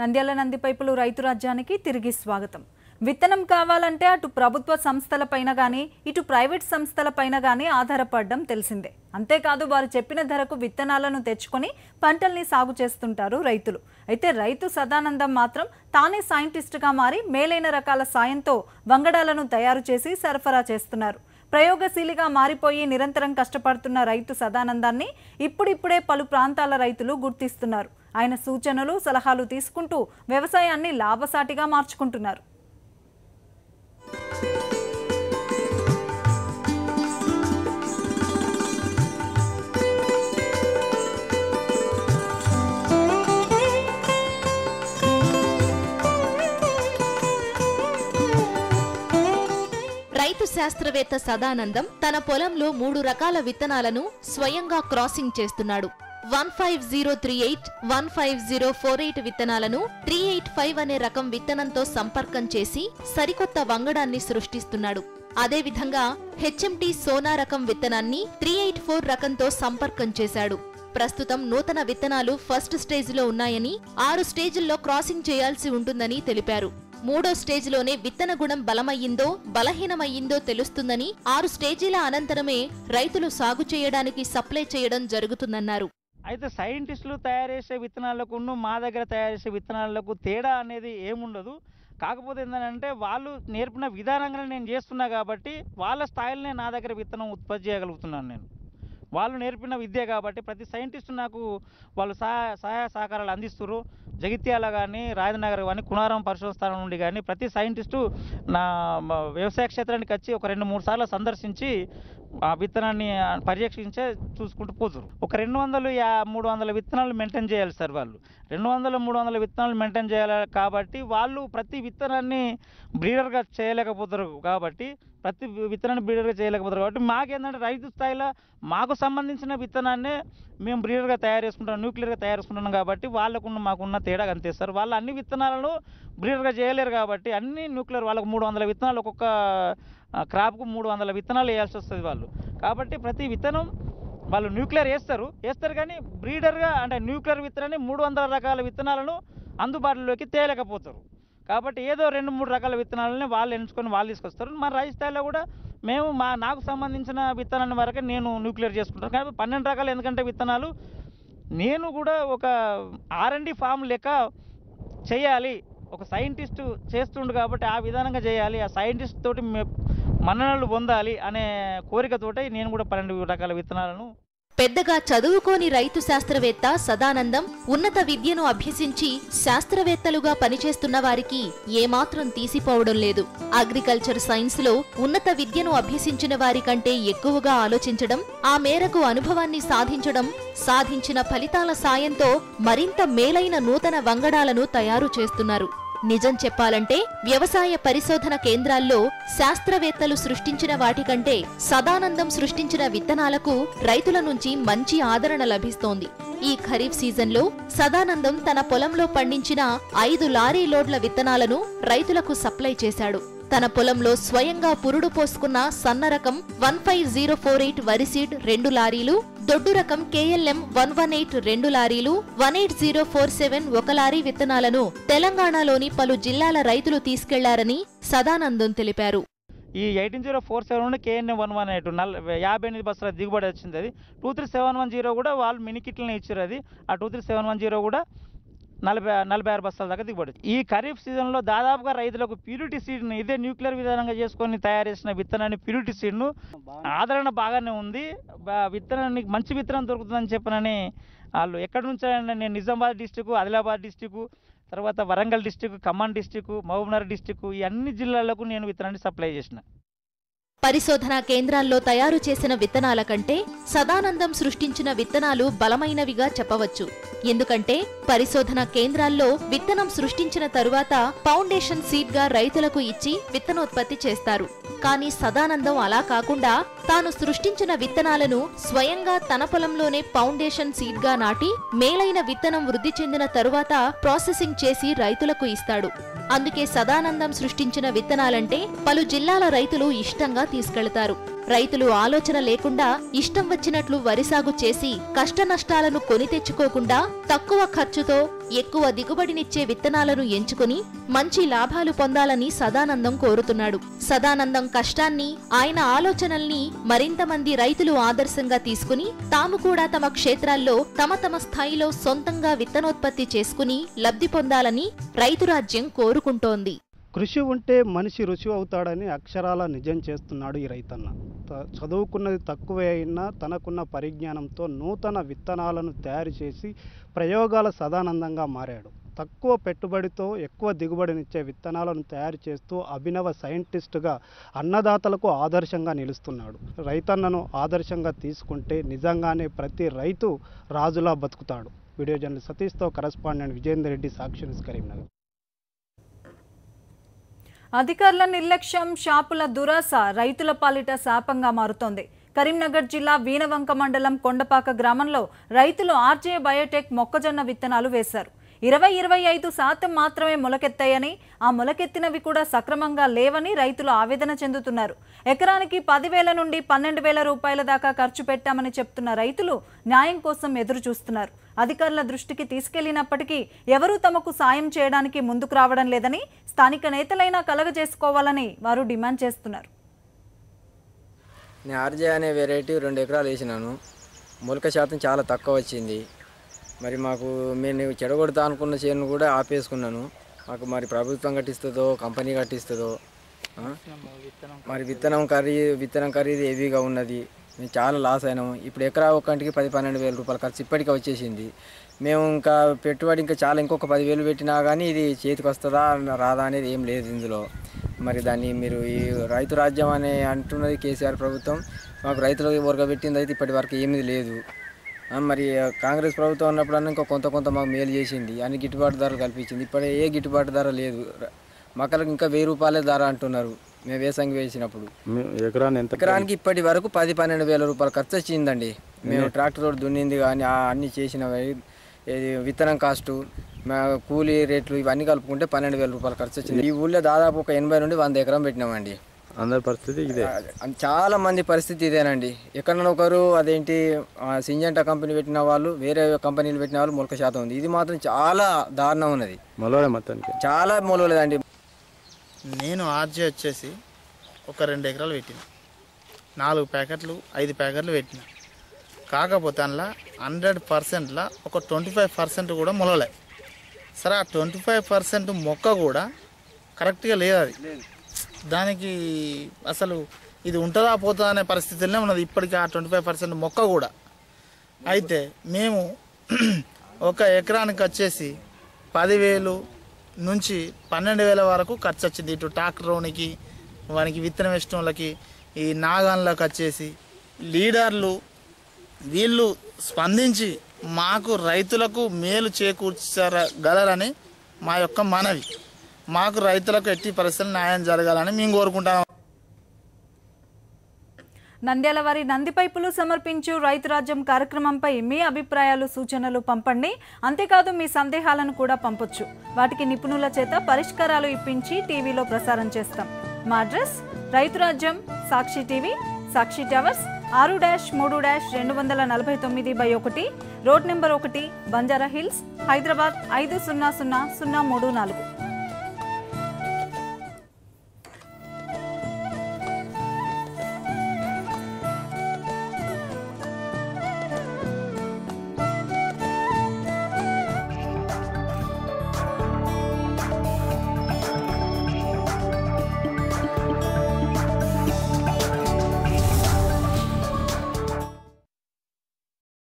నంద్యాల నంది పైపులు రైతు రాజ్యానికి తిరిగి స్వాగతం. విత్తనం కావాలంటే అటు ప్రభుత్వ సంస్థలపైన గానీ ఇటు ప్రైవేట్ సంస్థలపైన గానీ ఆధారపడడం తెలిసిందే. అంతేకాదు వారు చెప్పిన ధరకు విత్తనాలను తెచ్చుకొని పంటల్ని సాగు చేస్తుంటారు రైతులు. అయితే రైతు సదానందం మాత్రం తానే సైంటిస్ట్గా మారి మేలైన రకాల సాయంతో వంగడాలను తయారు చేసి సరఫరా చేస్తున్నారు. ప్రయోగశీలిగా మారిపోయి నిరంతరం కష్టపడుతున్న రైతు సదానందాన్ని ఇప్పుడిప్పుడే పలు ప్రాంతాల రైతులు గుర్తిస్తున్నారు. ఆయన సూచనలు సలహాలు తీసుకుంటూ వ్యవసాయాన్ని లాభసాటిగా మార్చుకుంటున్నారు. రైతు శాస్త్రవేత్త సదానందం తన పొలంలో 3 రకాల విత్తనాలను స్వయంగా క్రాసింగ్ చేస్తున్నాడు. 15038, 15048 విత్తనాలను 385 అనే రకం విత్తనంతో సంపర్కం చేసి సరికొత్త వంగడాన్ని సృష్టిస్తున్నాడు. అదేవిధంగా హెచ్ఎంటీ సోనా రకం విత్తనాన్ని 384 రకంతో సంపర్కం చేశాడు. ప్రస్తుతం నూతన విత్తనాలు ఫస్ట్ స్టేజిలో ఉన్నాయని 6 స్టేజిల్లో క్రాసింగ్ చేయాల్సి ఉంటుందని తెలిపారు. 3వ స్టేజిలోనే విత్తన గుణం బలమయ్యిందో బలహీనమయ్యిందో తెలుస్తుందని 6 స్టేజీల అనంతరమే రైతులు సాగు చేయడానికి సప్లై చేయడం జరుగుతుందన్నారు. అయితే సైంటిస్టులు తయారు చేసే విత్తనాలకు మా దగ్గర తయారు చేసే విత్తనాలకు తేడా అనేది ఏముండదు. కాకపోతే ఏంటంటే వాళ్ళు నేర్పిన విధానంగా నేను చేస్తున్నా కాబట్టి వాళ్ళ స్థాయిలోనే నా దగ్గర విత్తనం ఉత్పత్తి చేయగలుగుతున్నాను. నేను వాళ్ళు నేర్పిన విద్య కాబట్టి ప్రతి సైంటిస్టు నాకు వాళ్ళు సహాయ సహకారాలు అందిస్తున్నారు. జగిత్యాల కానీ రాజనగర్ కానీ కునారం పరిశోధన స్థానం నుండి కానీ ప్రతి సైంటిస్టు నా వ్యవసాయ క్షేత్రానికి వచ్చి ఒక 2-3 సార్లు సందర్శించి ఆ విత్తనాన్ని పర్యవేక్షించే చూసుకుంటూ పోతారు. ఒక 200-300 విత్తనాలు మెయింటైన్ చేయాలి సార్. వాళ్ళు 200-300 విత్తనాలు మెయింటైన్ చేయాలి కాబట్టి వాళ్ళు ప్రతి విత్తనాన్ని బ్రీడర్గా చేయలేకపోతారు. కాబట్టి మాకేంటంటే రైతు స్థాయిలో మాకు సంబంధించిన విత్తనాన్నే మేము బ్రీడర్గా తయారు చేసుకుంటాం, న్యూక్లియర్గా తయారు చేసుకుంటున్నాం. కాబట్టి మాకున్న తేడా అంతే సార్. వాళ్ళు అన్ని విత్తనాలను బ్రీడర్గా చేయలేరు కాబట్టి అన్ని న్యూక్లియర్. వాళ్ళకు 300 విత్తనాలు ఒక్కొక్క క్రాప్కు 300 విత్తనాలు వేయాల్సి వస్తుంది వాళ్ళు. కాబట్టి ప్రతి విత్తనం వాళ్ళు న్యూక్లియర్ వేస్తారు కానీ బ్రీడర్గా అంటే న్యూక్లియర్ విత్తనాన్ని 300 రకాల విత్తనాలను అందుబాటులోకి తేలేకపోతారు. కాబట్టి ఏదో 2-3 రకాల విత్తనాలని వాళ్ళు ఎంచుకొని వాళ్ళు తీసుకొస్తారు. మన రైతు స్థాయిలో కూడా మేము నాకు సంబంధించిన విత్తనాన్ని వరకే నేను న్యూక్లియర్ చేసుకుంటాను. కాబట్టి 12 రకాలు ఎందుకంటే విత్తనాలు నేను కూడా ఒక R&D ఫామ్ లెక్క చేయాలి. ఒక సైంటిస్టు చేస్తుండు కాబట్టి ఆ విధానంగా చేయాలి. ఆ సైంటిస్ట్ తోటి మన్ననలు పొందాలి అనే కోరికతోటి నేను కూడా 12 రకాల విత్తనాలను. పెద్దగా చదువుకోని రైతు శాస్త్రవేత్త సదానందం ఉన్నత విద్యను అభ్యసించి శాస్త్రవేత్తలుగా పనిచేస్తున్న వారికి ఏమాత్రం తీసిపోవడం లేదు. అగ్రికల్చర్ సైన్స్ లో ఉన్నత విద్యను అభ్యసించిన వారి కంటే ఎక్కువగా ఆలోచించడం, ఆ మేరకు అనుభవాన్ని సాధించడం, సాధించిన ఫలితాల సాయంతో మరింత మేలైన నూతన వంగడాలను తయారు చేస్తున్నారు. నిజం చెప్పాలంటే వ్యవసాయ పరిశోధన కేంద్రాల్లో శాస్త్రవేత్తలు సృష్టించిన వాటికంటే సదానందం సృష్టించిన విత్తనాలకు రైతుల నుంచి మంచి ఆదరణ లభిస్తోంది. ఈ ఖరీఫ్ సీజన్లో సదానందం తన పొలంలో పండించిన 5 లారీ లోడ్ల విత్తనాలను రైతులకు సప్లై చేశాడు. తన పొలంలో స్వయంగా పురుడు పోసుకున్న సన్న రకం 15048 వరిసీడ్ 2 లారీలు, దొడ్డు రకం KLM 118 2 లారీలు, 18047 1 లారీ విత్తనాలను తెలంగాణలోని పలు జిల్లాల రైతులు తీసుకెళ్లారని సదానందం తెలిపారు. ఈ 18047 నుండి KLM 118 58 బస్సుల దిగుబడి వచ్చింది. అది 23710 కూడా వాళ్ళు మినికిట్లని ఇచ్చారు. అది ఆ 23710 కూడా 46 బస్తాల దాకా దిగుబడి. ఈ ఖరీఫ్ సీజన్లో దాదాపుగా రైతులకు ప్యూరిటీ సీడ్ను ఇదే న్యూక్లియర్ విధానంగా చేసుకొని తయారు చేసిన విత్తనాన్ని ప్యూరిటీ సీడ్ను ఆదరణ బాగానే ఉంది. విత్తనానికి మంచి విత్తనం దొరుకుతుందని చెప్పనని వాళ్ళు ఎక్కడి నుంచి నేను నిజామాబాద్ డిస్టిక్, ఆదిలాబాద్ డిస్టిక్, తర్వాత Warangal district, Khammam district, Mahabubnagar district ఈ అన్ని జిల్లాలకు నేను విత్తనాన్ని సప్లై చేసిన. పరిశోధనా కేంద్రాల్లో తయారు చేసిన విత్తనాల కంటే సదానందం సృష్టించిన విత్తనాలు బలమైనవిగా చెప్పవచ్చు. ఎందుకంటే పరిశోధనా కేంద్రాల్లో విత్తనం సృష్టించిన తరువాత ఫౌండేషన్ సీడ్ గా రైతులకు ఇచ్చి విత్తనోత్పత్తి చేస్తారు. కానీ సదానందం అలా కాకుండా తాను సృష్టించిన విత్తనాలను స్వయంగా తన పొలంలోనే ఫౌండేషన్ సీడ్ గా నాటి మేలైన విత్తనం వృద్ధి చెందిన తరువాత ప్రాసెసింగ్ చేసి రైతులకు ఇస్తాడు. అందుకే సదానందం సృష్టించిన విత్తనాలంటే పలు జిల్లాల రైతులు ఇష్టంగా తీసుకెళ్తారు. రైతులు ఆలోచన లేకుండా ఇష్టం వచ్చినట్లు వరి సాగు చేసి కష్టనష్టాలను కొని తెచ్చుకోకుండా తక్కువ ఖర్చుతో ఎక్కువ దిగుబడినిచ్చే విత్తనాలను ఎంచుకుని మంచి లాభాలు పొందాలని సదానందం కోరుతున్నాడు. సదానందం కష్టాన్ని, ఆయన ఆలోచనల్ని మరింత మంది రైతులు ఆదర్శంగా తీసుకుని తాము కూడా తమ క్షేత్రాల్లో తమ స్థాయిలో సొంతంగా విత్తనోత్పత్తి చేసుకుని లబ్ధి పొందాలని రైతురాజ్యం కోరుకుంటోంది. కృషి ఉంటే మనిషి రుచి అవుతాడని అక్షరాల నిజం చేస్తున్నాడు ఈ రైతన్న. చదువుకున్నది తక్కువే అయినా తనకున్న పరిజ్ఞానంతో నూతన విత్తనాలను తయారు చేసి ప్రయోగాల సదానందంగా మారాడు. తక్కువ పెట్టుబడితో ఎక్కువ దిగుబడినిచ్చే విత్తనాలను తయారు చేస్తూ అభినవ సైంటిస్టుగా అన్నదాతలకు ఆదర్శంగా నిలుస్తున్నాడు. రైతన్నను ఆదర్శంగా తీసుకుంటే నిజంగానే ప్రతి రైతు రాజులా బతుకుతాడు. వీడియో జర్నలిస్ట్ సతీష్తో కరెస్పాండెంట్ విజయేందర్ రెడ్డి, సాక్షి న్యూస్, కరీంనగర్. అధికారుల నిర్లక్ష్యం, షాపుల దురాశ రైతుల పాలిట శాపంగా మారుతోంది. కరీంనగర్ జిల్లా వీణవంక మండలం కొండపాక గ్రామంలో రైతులు ఆర్జే బయోటెక్ మొక్కజొన్న విత్తనాలు వేశారు. 20-25% మాత్రమే మొలకెత్తాయని, ఆ మొలకెత్తినవి కూడా సక్రమంగా లేవని రైతులు ఆవేదన చెందుతున్నారు. ఎకరానికి 10,000 నుండి 12,000 రూపాయల దాకా ఖర్చు పెట్టామని చెప్తున్న రైతులు న్యాయం కోసం ఎదురు చూస్తున్నారు. అధికారుల దృష్టికి తీసుకెళ్లినప్పటికీ ఎవరూ తమకు సాయం చేయడానికి ముందుకు రావడం లేదని, స్థానిక నేతలైనా కలగజేసుకోవాలని వారు డిమాండ్ చేస్తున్నారు. నేను ఆర్జే అనే వెరైటీ 2 ఎకరాలు వేసినాను. మొలక శాతం చాలా తక్కువ వచ్చింది. మరి మాకు నేను చెడగొడతా అనుకున్న చేను కూడా ఆపేసుకున్నాను. మాకు మరి ప్రభుత్వం కట్టిస్తుందో కంపెనీ కట్టిస్తుందో, మరి విత్తనం ఖరీదు హెవీగా ఉన్నది. మేము చాలా లాస్ అయినాము. ఇప్పుడు ఎకరా ఒక్కటికి 10-12 రూపాయల ఖర్చు ఇప్పటికే వచ్చేసింది. మేము ఇంకా పెట్టుబడి ఇంకొక 10,000 పెట్టినా కానీ ఇది చేతికి వస్తుందా రాదా అనేది ఏం లేదు ఇందులో. మరి దాన్ని మీరు ఈ రైతు రాజ్యం అనే అంటున్నది కేసీఆర్ ప్రభుత్వం. మాకు రైతులకు ఒరగబెట్టింది అయితే ఇప్పటి వరకు ఏమీ లేదు. మరి కాంగ్రెస్ ప్రభుత్వం ఉన్నప్పుడన్నా ఇంకా కొంత మాకు మేలు చేసింది, అన్ని గిట్టుబాటు ధరలు కల్పించింది. ఇప్పుడు ఏ గిట్టుబాటు ధర లేదు. మొక్కలకు ఇంకా 1,000 రూపాయలే ధర అంటున్నారు. మేము వేసంగి వేసినప్పుడు ఎకరానికి ఇప్పటి వరకు 10-12 వేల రూపాయలు ఖర్చు వచ్చిందండి. మేము ట్రాక్టర్ రోడ్ దున్నింది కానీ అన్నీ చేసినవి, విత్తనం కాస్టు, కూలీ రేట్లు ఇవన్నీ కలుపుకుంటే 12,000 రూపాయలు ఖర్చు వచ్చింది. ఈ ఊళ్ళో దాదాపు ఒక 80 నుండి 100 ఎకరం పెట్టినామండి. అందరి పరిస్థితి ఇదే, చాలా మంది పరిస్థితి ఇదేనండి. ఎక్కడన్నా ఒకరు అదేంటి సింజంటా కంపెనీ పెట్టిన వాళ్ళు, వేరే కంపెనీలు పెట్టిన వాళ్ళు మొలక శాతం ఉంది. ఇది మాత్రం చాలా దారుణం ఉన్నది, మొత్తానికి చాలా మొలవలేదండి. నేను ఆర్జే వచ్చేసి ఒక 2 ఎకరాలు పెట్టిన, 4 ప్యాకెట్లు 5 ప్యాకెట్లు పెట్టిన. కాకపోతే అందులో 100%లా ఒక 25% కూడా మొలవలే. సరే ఆ 25% మొక్క కూడా కరెక్ట్గా లేదు. అది దానికి అసలు ఇది ఉంటుందా పోతుందా అనే పరిస్థితుల్లో ఉన్నది ఇప్పటికీ ఆ 25% మొక్క కూడా. అయితే మేము ఒక ఎకరానికి వచ్చేసి 10,000 నుంచి 12,000 వరకు ఖర్చు వచ్చింది. ఇటు ట్రాక్టర్కి, వానికి విత్తనం వేసిన వాళ్ళకి, ఈ నాగాన్లకు వచ్చేసి లీడర్లు వీళ్ళు స్పందించి మాకు రైతులకు మేలు చేకూర్చగలరని మా యొక్క మనవి. మాకు రైతులకు ఎట్టి పరిస్థితులు న్యాయం జరగాలని మేము కోరుకుంటాం. నంద్యాల వారి నంది పైపులు సమర్పించు రైతు రాజ్యం కార్యక్రమంపై మీ అభిప్రాయాలు, సూచనలు పంపండి. అంతేకాదు మీ సందేహాలను కూడా పంపొచ్చు. వాటికి నిపుణుల చేత పరిష్కారాలు ఇప్పించి టీవీలో ప్రసారం చేస్తాం. మా address Raithu Rajyam, Sakshi TV, Sakshi towers, 6-3-249/1, road number 1, Banjara Hills, Hyderabad 500034.